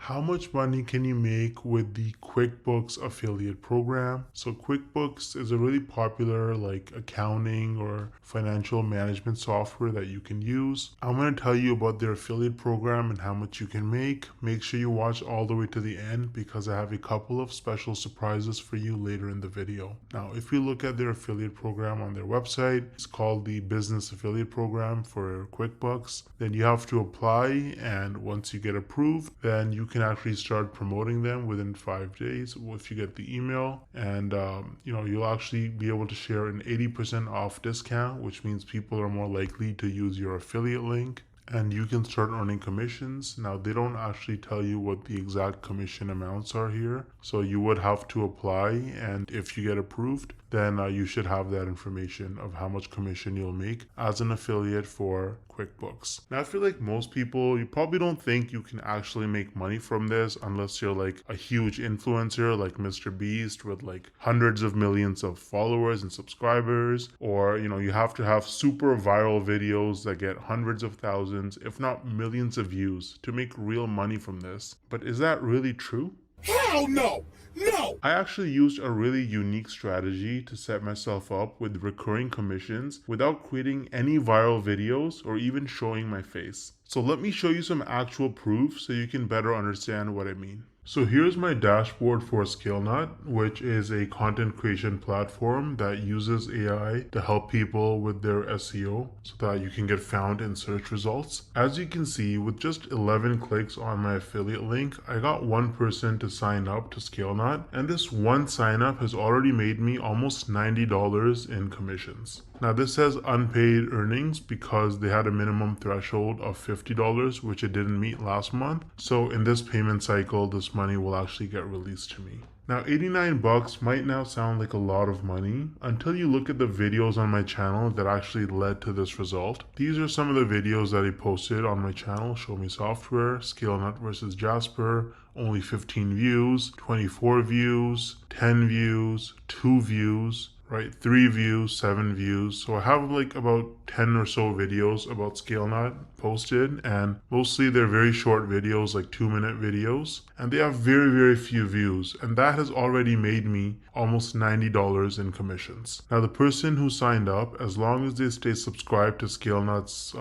How much money can you make with the QuickBooks affiliate program? So QuickBooks is a really popular like accounting or financial management software that you can use. I'm going to tell you about their affiliate program and how much you can make. Make sure you watch all the way to the end because I have a couple of special surprises for you later in the video. Now, if you look at their affiliate program on their website, it's called the Business Affiliate Program for QuickBooks. Then you have to apply, and once you get approved, then you can actually start promoting them within 5 days if you get the email. And you'll actually be able to share an 80% off discount, which means people are more likely to use your affiliate link, and you can start earning commissions. Now, they don't actually tell you what the exact commission amounts are here, so you would have to apply, and if you get approved, then you should have that information of how much commission you'll make as an affiliate for QuickBooks. Now, I feel like most people, you probably don't think you can actually make money from this unless you're like a huge influencer like Mr. Beast with like hundreds of millions of followers and subscribers, or you have to have super viral videos that get hundreds of thousands, if not millions of views to make real money from this. But is that really true? Hell no! No! I actually used a really unique strategy to set myself up with recurring commissions without creating any viral videos or even showing my face. So let me show you some actual proof so you can better understand what I mean. So here's my dashboard for ScaleNut, which is a content creation platform that uses AI to help people with their SEO so that you can get found in search results. As you can see, with just 11 clicks on my affiliate link, I got one person to sign up to ScaleNut, and this one sign up has already made me almost $90 in commissions. Now this says unpaid earnings because they had a minimum threshold of $50, which it didn't meet last month. So in this payment cycle, this money will actually get released to me. Now, 89 bucks might now sound like a lot of money until you look at the videos on my channel that actually led to this result. These are some of the videos that I posted on my channel: Show Me Software, ScaleNut versus Jasper, only 15 views, 24 views, 10 views, 2 views, right? 3 views, 7 views. So I have like about 10 or so videos about ScaleNut posted, and mostly they're very short videos, like 2-minute videos, and they have very, very few views, and that has already made me almost $90 in commissions. Now, the person who signed up, as long as they stay subscribed to ScaleNut's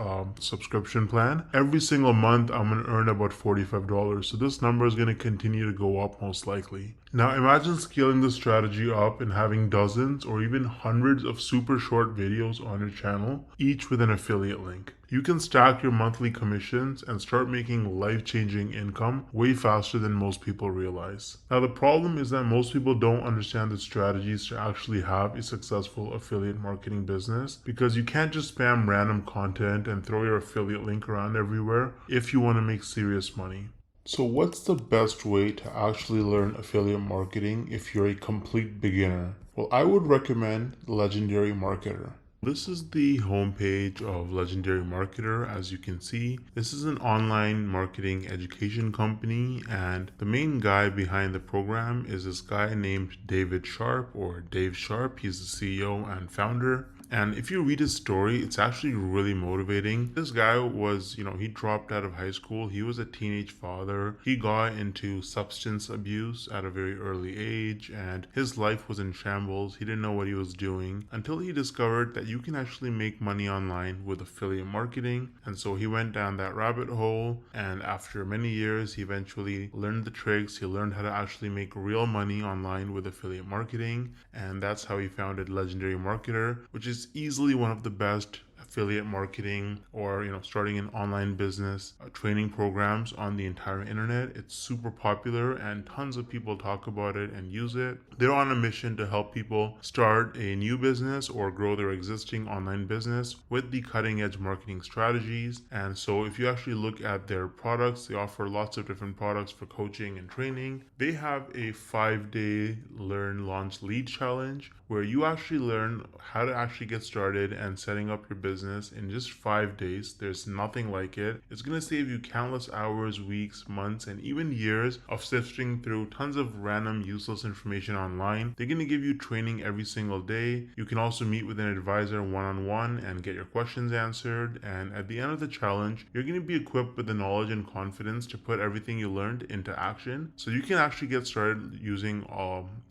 subscription plan, every single month I'm going to earn about $45. So this number is going to continue to go up most likely. Now, imagine scaling this strategy up and having dozens or even hundreds of super short videos on your channel, each with an affiliate link. You can stack your monthly commissions and start making life-changing income way faster than most people realize. Now, the problem is that most people don't understand the strategies to actually have a successful affiliate marketing business, because you can't just spam random content and throw your affiliate link around everywhere if you want to make serious money. So what's the best way to actually learn affiliate marketing if you're a complete beginner? Well, I would recommend Legendary Marketer. This is the homepage of Legendary Marketer. As you can see, this is an online marketing education company, and the main guy behind the program is this guy named David Sharp, or Dave Sharp. He's the CEO and founder. And if you read his story, it's actually really motivating. This guy was, he dropped out of high school. He was a teenage father. He got into substance abuse at a very early age, and his life was in shambles. He didn't know what he was doing until he discovered that you can actually make money online with affiliate marketing. And so he went down that rabbit hole, and after many years, he eventually learned the tricks. He learned how to actually make real money online with affiliate marketing, and that's how he founded Legendary Marketer, which is easily one of the best affiliate marketing or starting an online business training programs on the entire internet. It's super popular and tons of people talk about it and use it. They're on a mission to help people start a new business or grow their existing online business with the cutting edge marketing strategies. And so if you actually look at their products, they offer lots of different products for coaching and training. They have a 5-day learn, launch, lead challenge where you actually learn how to actually get started and setting up your business business in just 5 days. There's nothing like it. It's going to save you countless hours, weeks, months, and even years of sifting through tons of random useless information online. They're going to give you training every single day. You can also meet with an advisor one-on-one and get your questions answered. And at the end of the challenge, you're going to be equipped with the knowledge and confidence to put everything you learned into action. So you can actually get started using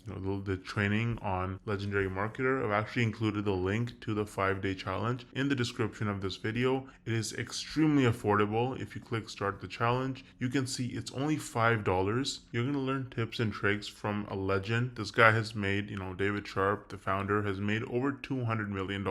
the training on Legendary Marketer. I've actually included the link to the 5-day challenge in the description of this video. It is extremely affordable. If you click start the challenge, you can see it's only $5. You're going to learn tips and tricks from a legend. This guy has made, David Sharp, the founder, has made over $200 million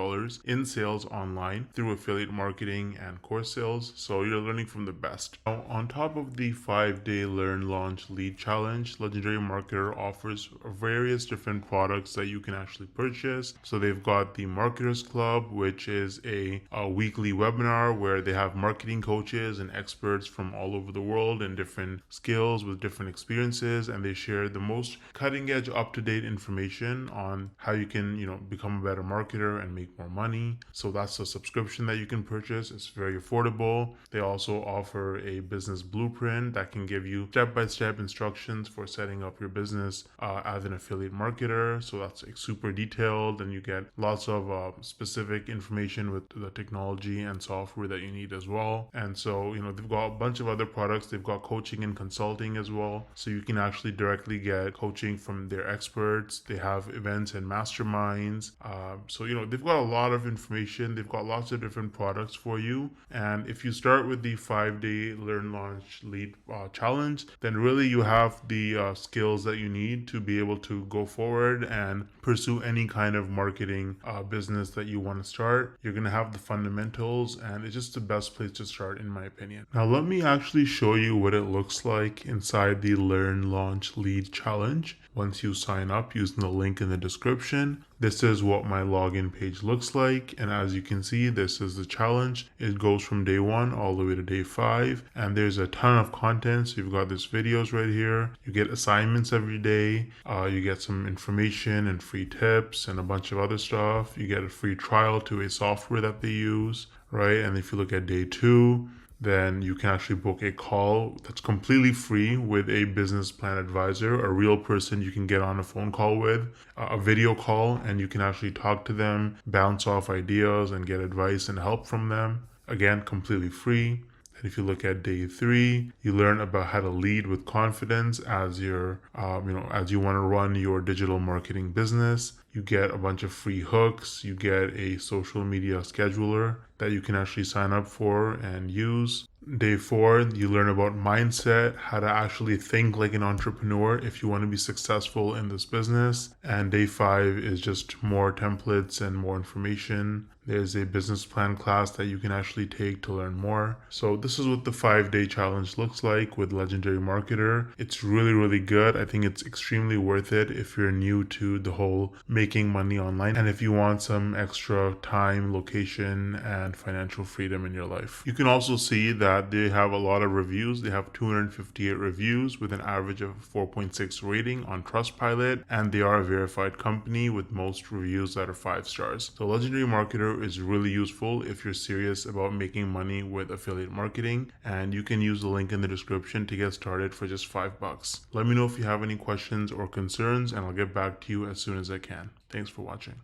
in sales online through affiliate marketing and course sales. So you're learning from the best. Now, on top of the 5-day learn, launch, lead challenge, Legendary Marketer offers various different products that you can actually purchase. So they've got the Marketers Club, which is a weekly webinar where they have marketing coaches and experts from all over the world and different skills with different experiences, and they share the most cutting edge, up-to-date information on how you can become a better marketer and make more money. So that's a subscription that you can purchase. It's very affordable. They also offer a business blueprint that can give you step-by-step instructions for setting up your business as an affiliate marketer. So that's super detailed, and you get lots of specific information with the technology and software that you need as well. And so they've got a bunch of other products. They've got coaching and consulting as well, so you can actually directly get coaching from their experts. They have events and masterminds. So they've got a lot of information. They've got lots of different products for you. And if you start with the 5-day learn, launch, lead challenge, then really you have the skills that you need to be able to go forward and pursue any kind of marketing business that you want to start. You're going to have the fundamentals, and it's just the best place to start, in my opinion. Now let me actually show you what it looks like inside the learn, launch, lead challenge. Once you sign up using the link in the description, this is what my login page looks like. And as you can see, this is the challenge. It goes from day 1 all the way to day 5. And there's a ton of content. So you've got these videos right here. You get assignments every day. You get some information and free tips and a bunch of other stuff. You get a free trial to a software that they use, right? And if you look at day 2, then you can actually book a call that's completely free with a business plan advisor, a real person you can get on a phone call with, a video call, and you can actually talk to them, bounce off ideas, and get advice and help from them. Again, completely free. And if you look at day 3, you learn about how to lead with confidence as you're, as you want to run your digital marketing business. You get a bunch of free hooks. You get a social media scheduler that you can actually sign up for and use. Day 4, you learn about mindset, how to actually think like an entrepreneur if you want to be successful in this business. And day 5 is just more templates and more information. There's a business plan class that you can actually take to learn more. So this is what the 5-day challenge looks like with Legendary Marketer. It's really, really good. I think it's extremely worth it if you're new to the whole making money online, and if you want some extra time, location, and financial freedom in your life. You can also see that they have a lot of reviews. They have 258 reviews with an average of 4.6 rating on Trustpilot, and they are a verified company with most reviews that are 5 stars. So Legendary Marketer is really useful if you're serious about making money with affiliate marketing, and you can use the link in the description to get started for just $5. Let me know if you have any questions or concerns, and I'll get back to you as soon as I can. Thanks for watching.